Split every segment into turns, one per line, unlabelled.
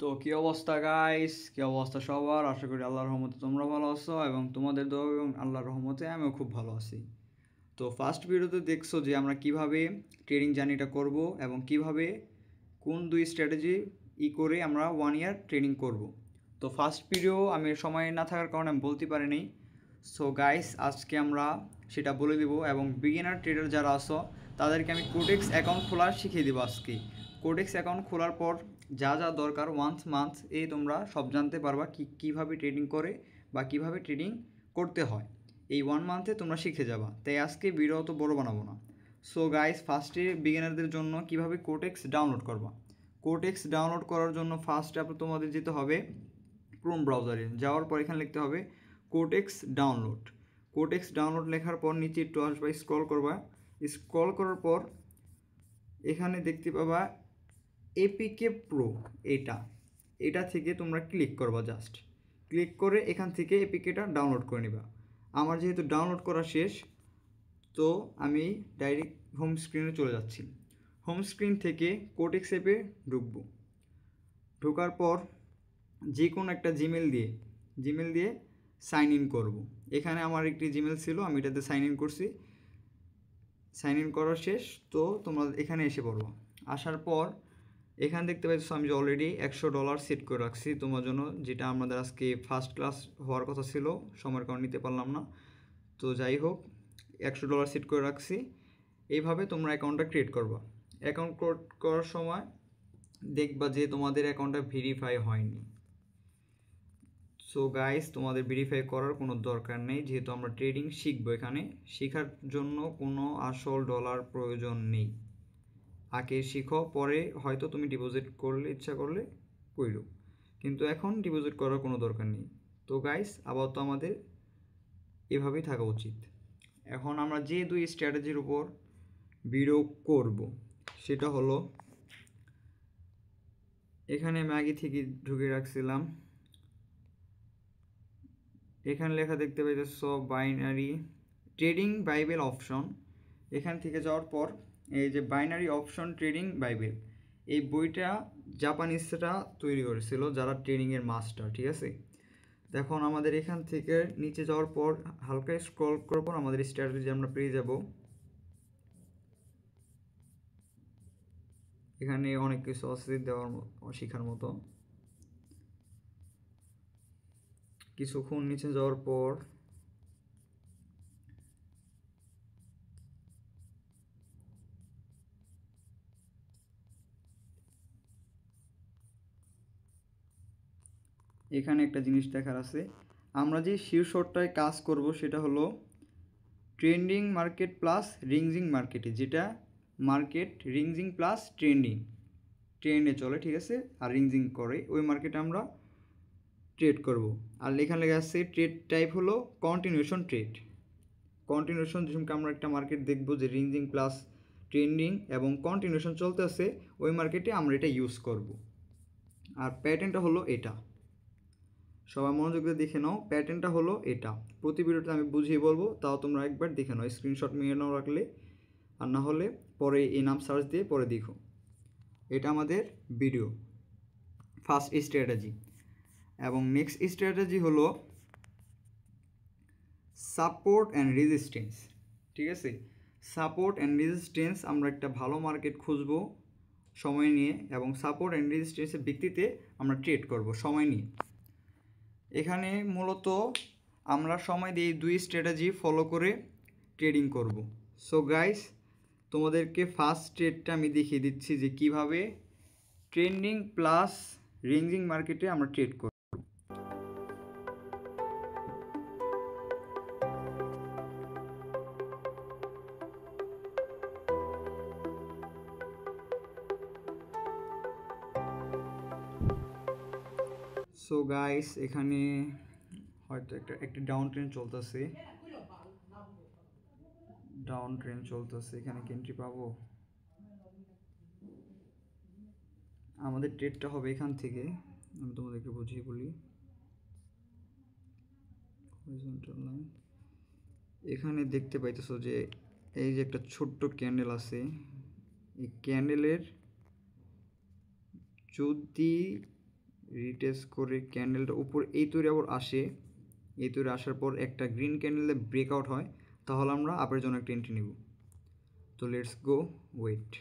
তো কি অবস্থা গাইস, কি অবস্থা সবার? আশা করি আল্লাহর রহমতে তোমরা ভালো আছো এবং তোমাদের দোয়া এবং আল্লাহর রহমতে আমিও খুব ভালো আছি। তো ফার্স্ট ভিডিওতে দেখছো যে আমরা কিভাবে ট্রেডিং জার্নিটা করব এবং কিভাবে কোন দুই স্ট্র্যাটেজি করে আমরা 1 ইয়ার ট্রেনিং করব। তো ফার্স্ট ভিডিও আমি সময় না থাকার কারণে আমি বলতে পারিনি। সো গাইস, আজকে আমরা সেটা বলে দিব এবং বিগিনার ট্রেডার যারা আছো তাদেরকে আমি কোডেক্স অ্যাকাউন্ট খোলা শিখিয়ে দেবো আজকে। কোডেক্স অ্যাকাউন্ট খোলার পর যা যা দরকার ওয়ান্স মান্থ তোমরা সব জানতে পারবা কীভাবে ট্রেডিং করে বা কীভাবে ট্রেডিং করতে হয়। এই 1 মান্থে তোমরা শিখে যাবা, তাই আজকে ভিডিও তো বড় বানাবো না। সো গাইস, ফার্স্টে বিগিনারদের জন্য কিভাবে কোটেক্স ডাউনলোড করবা। কোটেক্স ডাউনলোড করার জন্য ফার্স্টে তোমাদের যেতে হবে ক্রোম ব্রাউজারে। যাওয়ার পর এখানে লিখতে হবে কোটেক্স ডাউনলোড। কোটেক্স ডাউনলোড লেখার পর নিচে একটু আসবা, স্ক্রল করবা। স্ক্রল করার পর এখানে দেখতে পাবা এপিকে প্রো, এটা থেকে তোমরা ক্লিক করবা। জাস্ট ক্লিক করে এখান থেকে এপিকেটা ডাউনলোড করে নিবা। আমার যেহেতু ডাউনলোড করা শেষ, তো আমি ডাইরেক্ট হোম স্ক্রিনে চলে যাচ্ছি। হোম স্ক্রিন থেকে কোটেক্স অ্যাপে ঢুকবো। ঢোকার পর যে কোনো একটা জিমেল দিয়ে সাইন ইন করব। এখানে আমার একটি জিমেল ছিল, আমি এটাতে সাইন ইন করছি। সাইন ইন করা শেষ, তো তোমরা এখানে এসে পড়বো। আসার পর এখানে দেখতে পাচ্ছ আমি অলরেডি $100 সেট করে রাখছি তোমার জন্য, যেটা আমাদের আজকে ফার্স্ট ক্লাস হওয়ার কথা ছিল, সময়ের কারণে নিতে পারলাম না। তো যাই হোক, $100 সেট করে রাখছি। এইভাবে তোমরা অ্যাকাউন্টটা ক্রিয়েট করবা। অ্যাকাউন্ট করার সময় দেখবা যে তোমাদের অ্যাকাউন্টটা ভেরিফাই হয়নি। সো গাইস, তোমাদের ভেরিফাই করার কোনো দরকার নেই, যেহেতু আমরা ট্রেডিং শিখবো। এখানে শেখার জন্য কোনো আসল ডলার প্রয়োজন নেই। আগে শিখো, পরে হয়তো তুমি ডিপোজিট করলে ইচ্ছা করলে করো, কিন্তু এখন ডিপোজিট করার কোনো দরকার নেই। তো গাইস, আপাতত আমাদের এভাবেই থাকা উচিত। এখন আমরা যে দুই স্ট্র্যাটেজির উপর ভিডিও করব সেটা হলো, এখানে আমি আগে থেকে ঢুকে রাখছিলাম। এখানে লেখা দেখতে পাইতেছ বাইনারি ট্রেডিং বাইবেল অপশন। এখান থেকে যাওয়ার পর এই যে বাইনারি অপশন ট্রেডিং বাইবেল, এই বইটা জাপানিজরা তৈরি করেছিল, যারা ট্রেডিংয়ের মাস্টার, ঠিক আছে। দেখুন আমাদের এখান থেকে নিচে যাওয়ার পর হালকা স্ক্রল করার পর আমাদের স্ট্র্যাটেজি আমরা পেয়ে যাব। এখানে অনেক কিছু আছে দেওয়ার শেখার মতো। কিছুক্ষণ নিচে যাওয়ার পর এখানে একটা জিনিস দেখার আছে। আমরা যে শীর্ষটায় কাজ করব সেটা হলো ট্রেন্ডিং মার্কেট প্লাস রিংজিং মার্কেটে, যেটা মার্কেট রিংজিং প্লাস ট্রেন্ডে চলে, ঠিক আছে। আর রিংজিং করে ওই মার্কেটে আমরা ট্রেড করব। আর এখানে লেখা আছে ট্রেড টাইপ হলো কন্টিনিউশন ট্রেড। কন্টিনিউশন যেমন আমরা একটা মার্কেট দেখব যে রিংজিং প্লাস ট্রেন্ডিং এবং কন্টিনিউশন চলতে আছে, ওই মার্কেটে আমরা এটা ইউজ করব। আর প্যাটার্নটা হলো এটা, সবাই মনোযোগ দিয়ে দেখে নাও। প্যাটার্নটা হলো এটা, প্রতি ভিডিওতে আমি বুঝিয়ে বলবো, তাও তোমরা একবার দেখে নাও, স্ক্রিনশট নিয়ে নাও রাখলে, আর না হলে পরে এই নাম সার্চ দিয়ে পরে দেখো। এটা আমাদের ভিডিও ফার্স্ট স্ট্র্যাটেজি। এবং নেক্সট স্ট্র্যাটেজি হলো সাপোর্ট অ্যান্ড রেজিস্ট্যান্স, ঠিক আছে। সাপোর্ট অ্যান্ড রেজিস্ট্যান্স, আমরা একটা ভালো মার্কেট খুঁজবো সময় নিয়ে, এবং সাপোর্ট অ্যান্ড রেজিস্ট্যান্সের ভিত্তিতে আমরা ট্রেড করব সময় নিয়ে। এখানে মূলত আমরা সময় দিয়ে দুই স্ট্র্যাটেজি ফলো করে ট্রেডিং করব। সো গাইস, তোমাদেরকে ফার্স্ট ট্রেডটা আমি দেখিয়ে দিচ্ছি যে কিভাবে ট্রেন্ডিং প্লাস রেঞ্জিং মার্কেটে আমরা ট্রেড করব। সো গাইস, এখানে হয়তো একটা ডাউন ট্রেন্ড চলতেছে, এখানে কি এন্ট্রি পাবো? আমাদের ট্রেডটা হবে এখান থেকে, আমি তোমাদেরকে বুঝিয়ে বলি। এখানে দেখতে পাইতেছো যে এই যে একটা ছোট্ট ক্যান্ডেল আছে, এই ক্যান্ডেলের যদি রিটেস্ট করে ক্যান্ডেলটা উপর এই তৈরি আবার আসে, এই তৈরি আসার পর একটা গ্রিন ক্যান্ডেলে ব্রেকআউট হয়, তাহলে আমরা আপের জন্য একটা এন্ট্রি নিব। তো লেটস গো ওয়েট।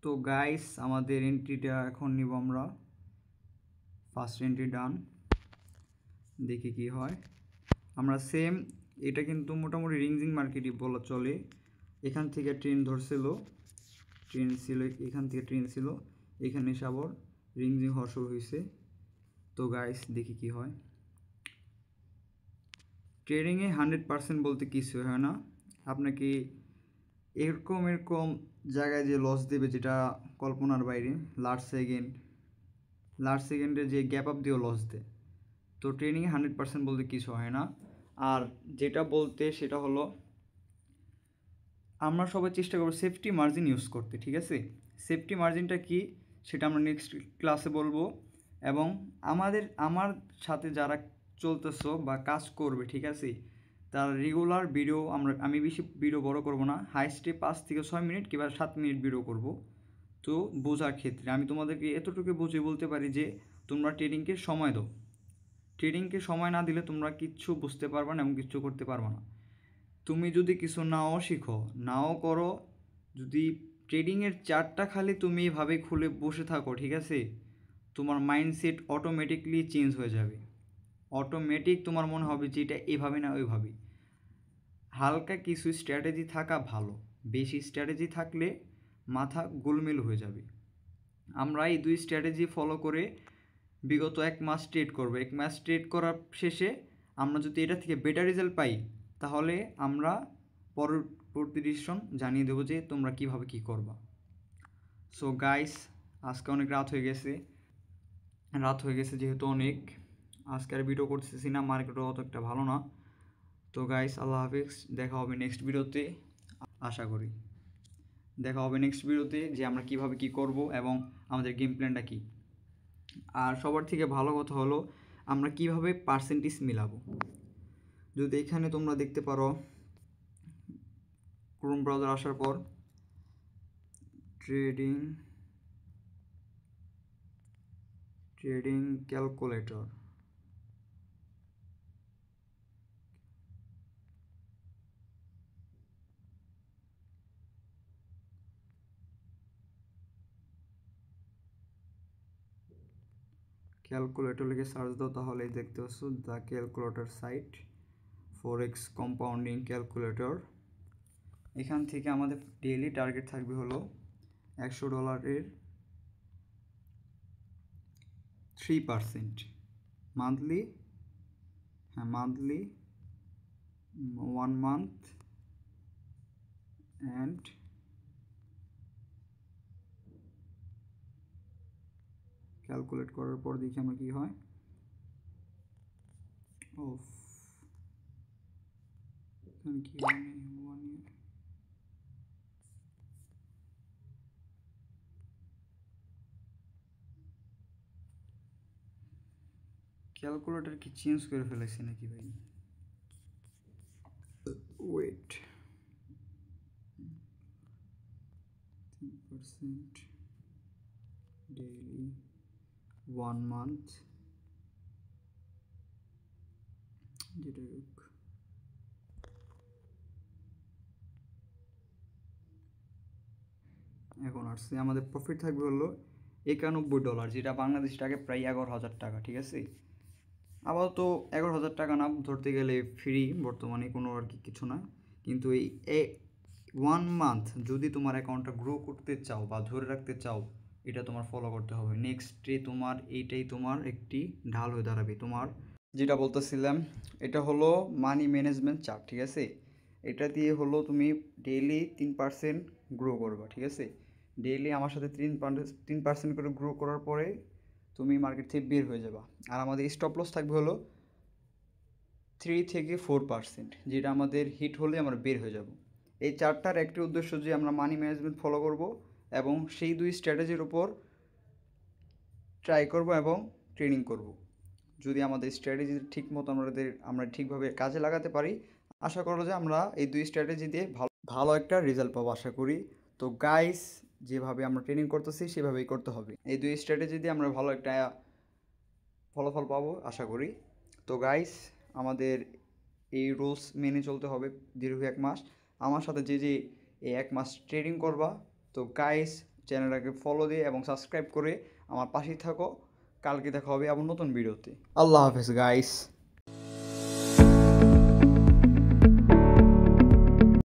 তো গাইস আমাদের এন্ট্রিটা এখন নিব আমরা, ফার্স্ট এন্ট্রি ডান, দেখি কি হয়। আমরা সেম, এটা কিন্তু মোটামুটি রিংজিং মার্কেটই বলা চলে। এখান থেকে ট্রেন ধরছিল, ট্রেন ছিল এখান থেকে, ট্রেন ছিল এখানে এসে আবার রিংজিং হওয়া শুরু হয়েছে। তো গাইস দেখি কি হয়। ট্রেডিংয়ে 100% বলতে কিছু হয় না, আপনাকে এরকম জায়গায় যে লস দেবে যেটা কল্পনার বাইরে, লাস্ট সেকেন্ডে যে গ্যাপ আপ দিয়েও লস দেয়। তো ট্রেডিংয়ে 100% বলতে কিছু হয় না। আর যেটা বলতে সেটা হলো আমরা সবাই চেষ্টা করবো সেফটি মার্জিন ইউজ করতে, ঠিক আছে? সেফটি মার্জিনটা কি সেটা আমরা নেক্সট ক্লাসে বলবো। এবং আমার সাথে যারা চলতেছো বা কাজ করবে, ঠিক আছে, তার রেগুলার ভিডিও আমি বেশি ভিডিও বড় করব না, হাইস্টে 5 থেকে 6 মিনিট কিংবা 7 মিনিট ভিডিও করব। তো বোঝার ক্ষেত্রে আমি তোমাদেরকে এতটুকু বুঝিয়ে বলতে পারি যে তোমরা ট্রেডিংকে সময় দাও। ট্রেডিংকে সময় না দিলে তোমরা কিচ্ছু বুঝতে পারবে না এবং কিচ্ছু করতে পারবে না। তুমি যদি কিছু নাও শিখো, নাও করো, যদি ট্রেডিংয়ের চার্টটা খালি তুমি এভাবে খুলে বসে থাকো, ঠিক আছে, তোমার মাইন্ডসেট অটোমেটিকলি চেঞ্জ হয়ে যাবে। অটোমেটিক তোমার মনে হবে যে এটা এভাবে না ওইভাবে। হালকা কিছু স্ট্র্যাটেজি থাকা ভালো, বেশি স্ট্র্যাটেজি থাকলে মাথা গোলমেল হয়ে যাবে। আমরা এই 2 স্ট্র্যাটেজি ফলো করে বিগত 1 মাস ট্রেড করবো। 1 মাস ট্রেড করার শেষে আমরা যদি এটা থেকে বেটার রেজাল্ট পাই, তাহলে আমরা পরবর্তী ডিসিশন জানিয়ে দেবো যে তোমরা কিভাবে কি করবা। সো গাইস, আজকে অনেক রাত হয়ে গেছে যেহেতু অনেক, আজকে আর ভিডিও করতেছি না, মার্কেটও অত একটা ভালো না। তো গাইস আল্লাহ হাফিজ, দেখা হবে নেক্সট ভিডিওতে। আশা করি দেখা হবে নেক্সট ভিডিওতে যে আমরা কিভাবে কি করব এবং আমাদের গেম প্ল্যানটা কী। আর সবার থেকে ভালো কথা হলো আমরা কিভাবে পার্সেন্টেজ মিলাবো। যদি এখানে তোমরা দেখতে পারো, ক্রোম ব্রাউজার আসার পর ট্রেডিং ক্যালকুলেটর, ক্যালকুলেটর লিখে সার্চ দাও, তাহলেই দেখতে পাচ্ছ the calculator site, forex compounding calculator. এখান থেকে আমাদের ডেইলি টার্গেট থাকবে হলো $100 3%, মান্থলি 1 মান্থ অ্যান্ড ক্যালকুলেট করার পর দেখি আমরা কি হয়। কি হয় 1 year, ক্যালকুলেটর কি চেঞ্জ করে ফেলেছি নাকি ভাই? ওয়েট, 3% ডেইলি 1 মান্থ, যেটা হোক, এখন আসছে আমাদের প্রফিট থাকবে হলো $91, যেটা বাংলাদেশ টাকায় প্রায় 11,000 টাকা, ঠিক আছে। আবার তো 11,000 টাকা না, ধরতে গেলে ফ্রি বর্তমানে, কোনো আর কি কিছু না। কিন্তু এই 1 মান্থ যদি তোমার অ্যাকাউন্টটা গ্রো করতে চাও বা ধরে রাখতে চাও, এটা তোমার ফলো করতে হবে। নেক্সটে তোমার এইটাই তোমার একটি ঢাল হয়ে দাঁড়াবে। তোমার যেটা বলতেছিলাম, এটা হলো মানি ম্যানেজমেন্ট চার্ট, ঠিক আছে। এটা দিয়ে হলো তুমি ডেইলি 3% গ্রো করবা, ঠিক আছে। ডেইলি আমার সাথে 3% করে গ্রো করার পরে তুমি মার্কেট থেকে বের হয়ে যাবা। আর আমাদের স্টপ লস থাকবে হলো 3 থেকে 4%, যেটা আমাদের হিট হলে আমরা বের হয়ে যাব। এই চারটার একটি উদ্দেশ্য যে আমরা মানি ম্যানেজমেন্ট ফলো করব এবং সেই দুই স্ট্র্যাটেজির উপর ট্রাই করব এবং ট্রেনিং করব। যদি আমাদের স্ট্র্যাটেজি ঠিক মতো আমরা ঠিকভাবে কাজে লাগাতে পারি, আশা করো যে আমরা এই দুই স্ট্র্যাটেজি দিয়ে ভালো ভালো একটা রেজাল্ট পাবো আশা করি। তো গাইস, যেভাবে আমরা ট্রেনিং করতেছি সেভাবেই করতে হবে। এই দুই স্ট্র্যাটেজি দিয়ে আমরা ভালো একটা ফলাফল পাবো আশা করি। তো গাইস, আমাদের এই রুলস মেনে চলতে হবে দীর্ঘ 1 মাস। আমার সাথে যে এই 1 মাস ট্রেনিং করবা, তো গাইস চ্যানেলটাকে ফলো দিয়ে এবং সাবস্ক্রাইব করে আমার পাশেই থাকো। কালকে দেখা হবে আবার নতুন ভিডিওতে। আল্লাহ হাফেজ গাইস।